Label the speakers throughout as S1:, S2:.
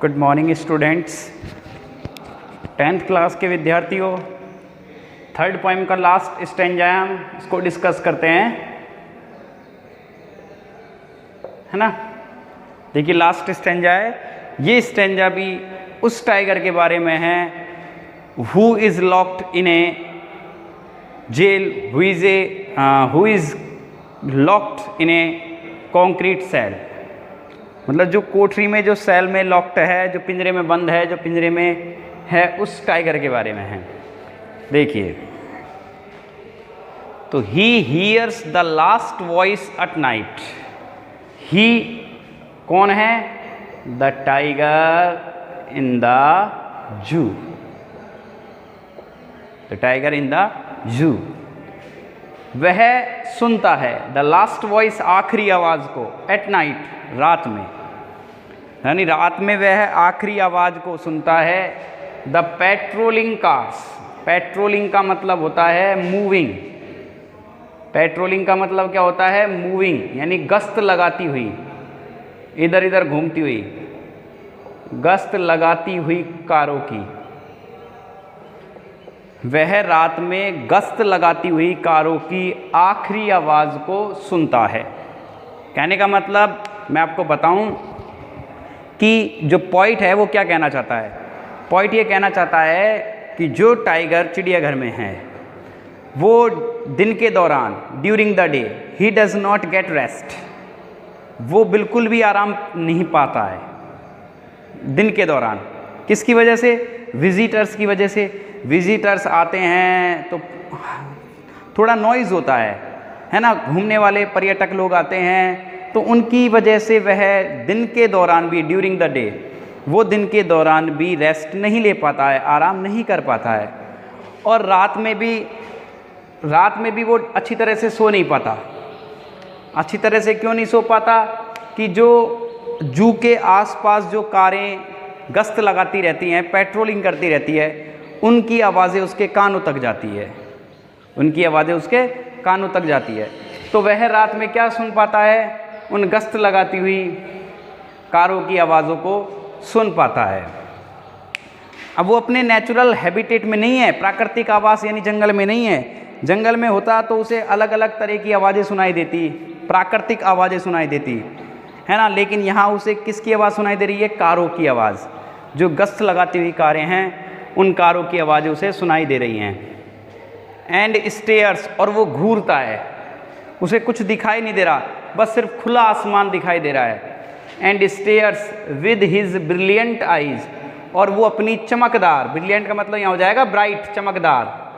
S1: Good morning students, 10th class के विद्यार्थियों। Third poem का लास्ट स्टैंजा है, हम इसको डिस्कस करते हैं, है ना। देखिए लास्ट स्टैंजा है, ये स्टैंजा भी उस टाइगर के बारे में है who is locked in a jail, who is locked in a concrete cell. मतलब जो कोठरी में, जो सेल में लॉक्ड है, जो पिंजरे में बंद है, जो पिंजरे में है, उस टाइगर के बारे में है। देखिए, तो he hears the last voice at night. He कौन है? The tiger in the zoo. The tiger in the zoo. वह सुनता है द लास्ट वॉइस, आखिरी आवाज को, एट नाइट, रात में, यानी रात में वह आखिरी आवाज को सुनता है। The patrolling cars. पेट्रोलिंग का मतलब होता है मूविंग। पेट्रोलिंग का मतलब क्या होता है? मूविंग, यानी गश्त लगाती हुई, इधर इधर घूमती हुई, गश्त लगाती हुई कारों की। वह रात में गश्त लगाती हुई कारों की आखिरी आवाज को सुनता है। कहने का मतलब मैं आपको बताऊं कि जो पॉइंट है वो क्या कहना चाहता है। पॉइंट ये कहना चाहता है कि जो टाइगर चिड़ियाघर में है वो दिन के दौरान, during the day, he does not gate rest. वो बिल्कुल भी आराम नहीं पाता है दिन के दौरान। किसकी वजह से? विजिटर्स की वजह से। विजिटर्स आते हैं तो थोड़ा नॉइज़ होता है ना। घूमने वाले पर्यटक लोग आते हैं तो उनकी वजह से वह दिन के दौरान भी, ड्यूरिंग द डे, वो दिन के दौरान भी रेस्ट नहीं ले पाता है, आराम नहीं कर पाता है। और रात में भी वो अच्छी तरह से सो नहीं पाता। अच्छी तरह से क्यों नहीं सो पाता? कि जो जू के आसपास जो कारें गश्त लगाती रहती हैं, पेट्रोलिंग करती रहती है, उनकी आवाज़ें उसके कानों तक जाती है। उनकी आवाज़ें उसके कानों तक जाती है। तो वह रात में क्या सुन पाता है? उन गश्त लगाती हुई कारों की आवाज़ों को सुन पाता है। अब वो अपने नेचुरल हैबिटेट में नहीं है, प्राकृतिक आवास यानी जंगल में नहीं है। जंगल में होता तो उसे अलग अलग तरह की आवाज़ें सुनाई देती, प्राकृतिक आवाज़ें सुनाई देती, है ना। लेकिन यहाँ उसे किसकी आवाज़ सुनाई दे रही है? कारों की आवाज़। जो गश्त लगाती हुई कारें हैं, उन कारों की आवाज़ें उसे सुनाई दे रही हैं। एंड स्टेयर्स, और वो घूरता है, उसे कुछ दिखाई नहीं दे रहा, बस सिर्फ खुला आसमान दिखाई दे रहा है। And stairs with his brilliant eyes, और वो अपनी चमकदार, ब्रिलियंट का मतलब यहाँ हो जाएगा ब्राइट, चमकदार,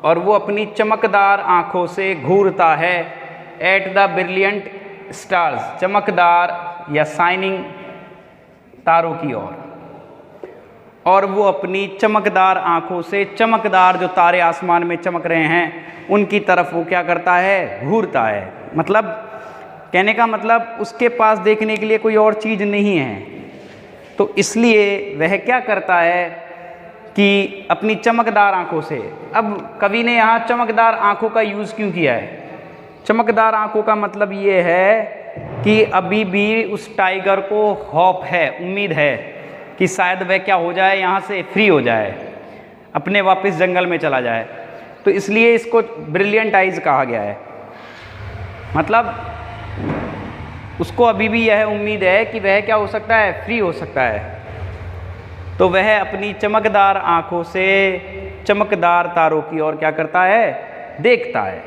S1: और वो अपनी चमकदार आंखों से घूरता है। एट द ब्रिलियंट स्टार्स, चमकदार या शाइनिंग तारों की ओर। और वो अपनी चमकदार आंखों से चमकदार जो तारे आसमान में चमक रहे हैं, उनकी तरफ वो क्या करता है? घूरता है। मतलब कहने का मतलब उसके पास देखने के लिए कोई और चीज़ नहीं है, तो इसलिए वह क्या करता है कि अपनी चमकदार आंखों से। अब कवि ने यहाँ चमकदार आंखों का यूज़ क्यों किया है? चमकदार आंखों का मतलब ये है कि अभी भी उस टाइगर को होप है, उम्मीद है कि शायद वह क्या हो जाए, यहाँ से फ्री हो जाए, अपने वापस जंगल में चला जाए। तो इसलिए इसको ब्रिलियंट आइज कहा गया है। मतलब उसको अभी भी यह उम्मीद है कि वह क्या हो सकता है? फ्री हो सकता है। तो वह अपनी चमकदार आंखों से चमकदार तारों की ओर क्या करता है? देखता है।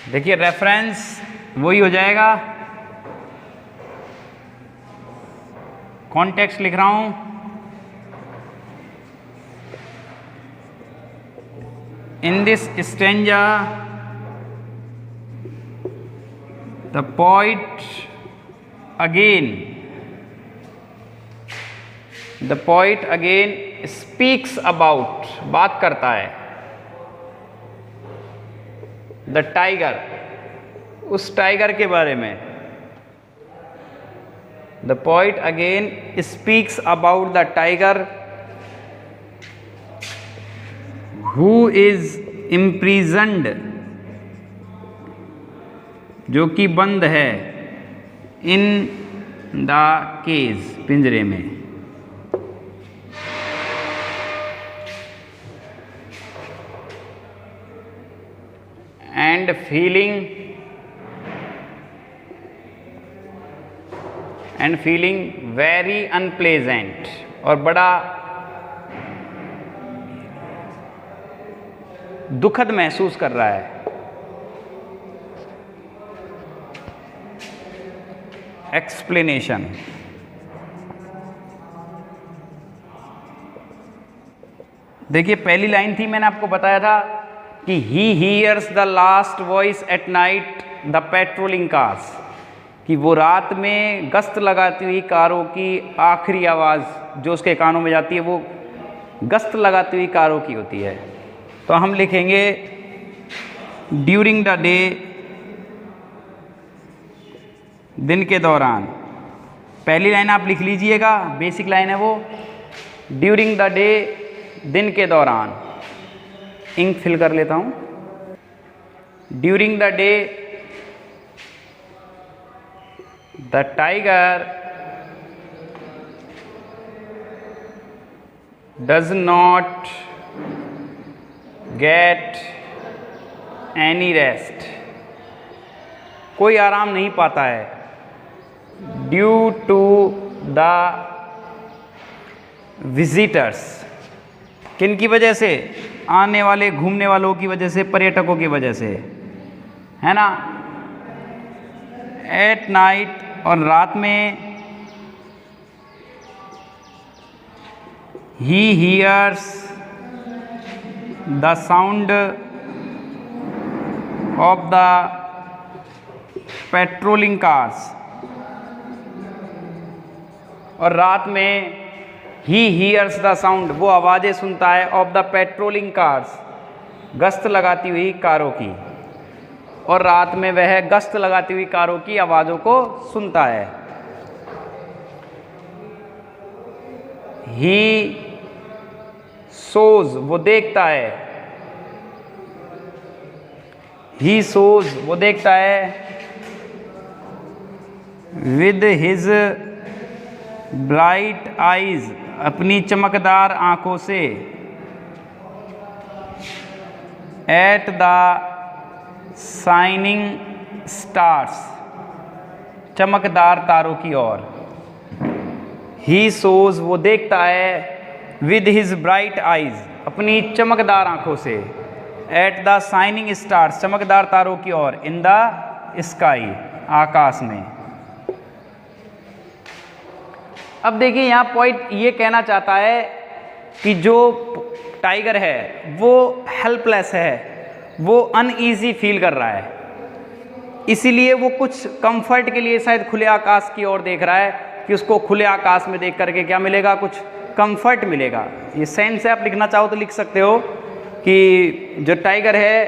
S1: देखिए रेफरेंस वही हो जाएगा, कॉन्टेक्स्ट लिख रहा हूं। In this stanza the poet again speaks about, बात करता है, द टाइगर, उस टाइगर के बारे में। The poet again speaks about the tiger who is imprisoned, जो कि बंद है, इन द केज, पिंजरे में। एंड फीलिंग वेरी अनप्लेजेंट, और बड़ा दुखद महसूस कर रहा है। एक्सप्लेनेशन, देखिए पहली लाइन थी, मैंने आपको बताया था कि ही hears the last voice at night the patrolling cars, कि वो रात में गश्त लगाती हुई कारों की आखिरी आवाज़ जो उसके कानों में जाती है वो गश्त लगाती हुई कारों की होती है। तो हम लिखेंगे ड्यूरिंग द डे, दिन के दौरान। पहली लाइन आप लिख लीजिएगा, बेसिक लाइन है वो, ड्यूरिंग द डे, दिन के दौरान। इंक फिल कर लेता हूँ। During the day the tiger does not get any rest, कोई आराम नहीं पाता है। ड्यू टू द विजिटर्स, किन की वजह से? आने वाले घूमने वालों की वजह से, पर्यटकों की वजह से, है ना। एट नाइट, और रात में, ही hears the sound of the patrolling cars, और रात में ही हियर्स द साउंड, वो आवाज़ें सुनता है, ऑफ द पेट्रोलिंग कार्स, गश्त लगाती हुई कारों की, और रात में वह गश्त लगाती हुई कारों की आवाज़ों को सुनता है। ही सोज, वो देखता है, ही सोज, वो देखता है, विद हिज ब्राइट आइज, अपनी चमकदार आंखों से, एट द शाइनिंग स्टार्स, चमकदार तारों की ओर। ही सोज, वो देखता है, विद हिज ब्राइट आइज, अपनी चमकदार आंखों से, एट द शाइनिंग स्टार्स, चमकदार तारों की ओर, इन द स्काई, आकाश में। अब देखिए यहाँ पॉइंट ये कहना चाहता है कि जो टाइगर है वो हेल्पलेस है, वो अनईजी फील कर रहा है, इसीलिए वो कुछ कंफर्ट के लिए शायद खुले आकाश की ओर देख रहा है, कि उसको खुले आकाश में देख करके क्या मिलेगा, कुछ कंफर्ट मिलेगा। ये सेंस है, आप लिखना चाहो तो लिख सकते हो कि जो टाइगर है,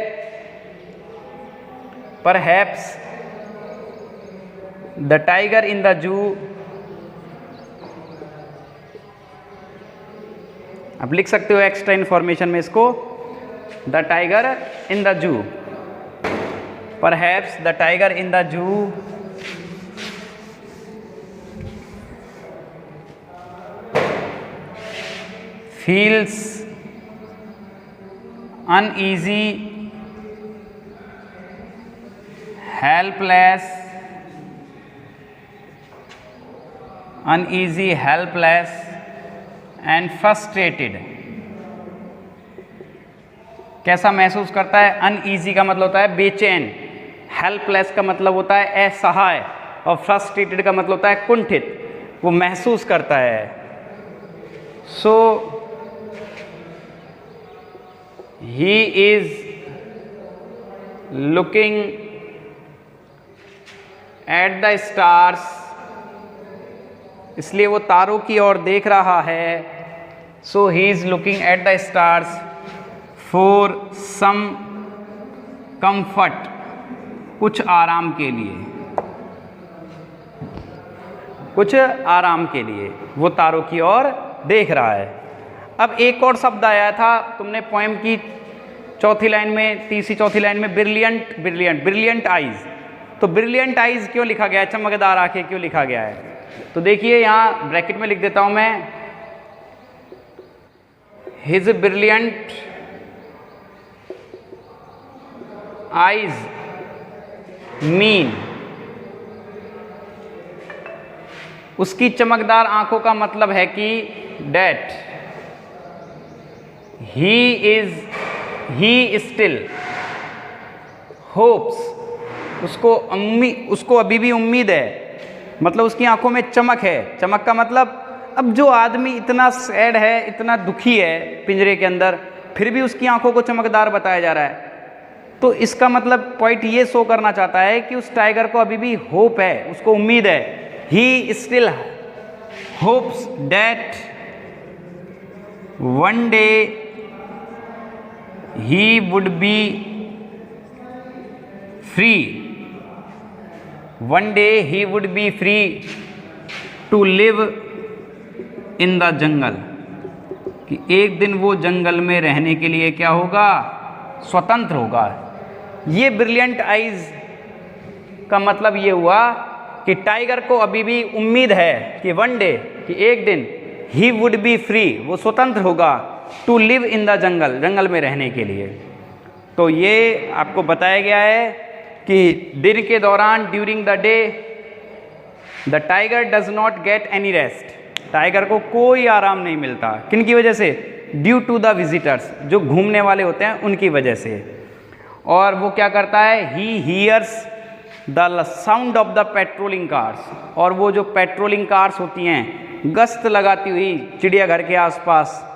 S1: perhaps the tiger in the जू, आप लिख सकते हो एक्स्ट्रा इन्फॉर्मेशन में इसको, द टाइगर इन द जू, perhaps the tiger in the जू feels uneasy, helpless, and frustrated। कैसा महसूस करता है? अनईजी का मतलब होता है बेचैन, हेल्पलेस का मतलब होता है असहाय, और फ्रस्ट्रेटेड का मतलब होता है कुंठित, वो महसूस करता है। सो he is looking at the stars, इसलिए वो तारों की ओर देख रहा है। so he is looking at the stars for some comfort, कुछ आराम के लिए, कुछ आराम के लिए वो तारों की ओर देख रहा है। अब एक और शब्द आया था, तुमने पोएम की चौथी लाइन में, तीसरी चौथी लाइन में ब्रिलियंट ब्रिलियंट ब्रिलियंट आइज। तो ब्रिलियंट आइज क्यों लिखा गया है, चमकदार आंखें क्यों लिखा गया है? तो देखिए यहाँ ब्रैकेट में लिख देता हूं मैं, हिज ब्रिलियंट आइज मीन, उसकी चमकदार आंखों का मतलब है कि डेट ही स्टिल होप्स, उसको अभी भी उम्मीद है, मतलब उसकी आंखों में चमक है। चमक का मतलब, अब जो आदमी इतना सैड है, इतना दुखी है पिंजरे के अंदर, फिर भी उसकी आंखों को चमकदार बताया जा रहा है। तो इसका मतलब पॉइंट ये शो करना चाहता है कि उस टाइगर को अभी भी होप है, उसको उम्मीद है। He still hopes that one day he would be free, one day he would be free to live in the jungle, कि एक दिन वो जंगल में रहने के लिए क्या होगा, स्वतंत्र होगा। ये ब्रिलियंट आइज का मतलब ये हुआ कि टाइगर को अभी भी उम्मीद है कि वन डे, कि एक दिन ही वुड बी फ्री, वो स्वतंत्र होगा, to live in the jungle, जंगल में रहने के लिए। तो ये आपको बताया गया है कि दिन के दौरान, during the day, the tiger does not get any rest, tiger को कोई आराम नहीं मिलता। किन की वजह से? ड्यू टू द विजिटर्स, जो घूमने वाले होते हैं उनकी वजह से। और वो क्या करता है, ही hears the sound of the patrolling cars, और वो जो पेट्रोलिंग कार्स होती हैं गश्त लगाती हुई चिड़ियाघर के आसपास,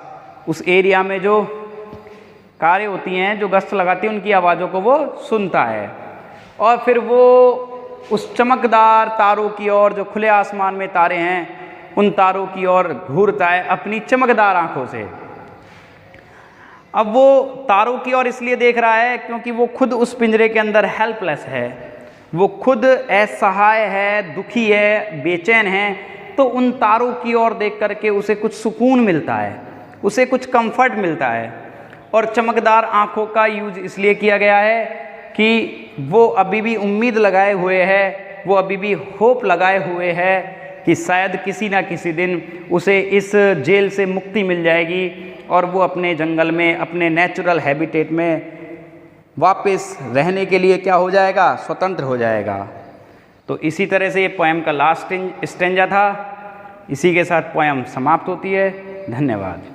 S1: उस एरिया में जो कारें होती हैं जो गश्त लगाती हैं, उनकी आवाज़ों को वो सुनता है। और फिर वो उस चमकदार तारों की ओर, जो खुले आसमान में तारे हैं, उन तारों की ओर घूरता है अपनी चमकदार आंखों से। अब वो तारों की ओर इसलिए देख रहा है क्योंकि वो खुद उस पिंजरे के अंदर हेल्पलेस है, वो खुद असहाय है, दुखी है, बेचैन है। तो उन तारों की ओर देख करके उसे कुछ सुकून मिलता है, उसे कुछ कंफर्ट मिलता है। और चमकदार आंखों का यूज इसलिए किया गया है कि वो अभी भी उम्मीद लगाए हुए है, वो अभी भी होप लगाए हुए है कि शायद किसी ना किसी दिन उसे इस जेल से मुक्ति मिल जाएगी और वो अपने जंगल में, अपने नेचुरल हैबिटेट में वापस रहने के लिए क्या हो जाएगा, स्वतंत्र हो जाएगा। तो इसी तरह से ये पोएम का लास्ट स्टेंजा था। इसी के साथ पोएम समाप्त होती है। धन्यवाद।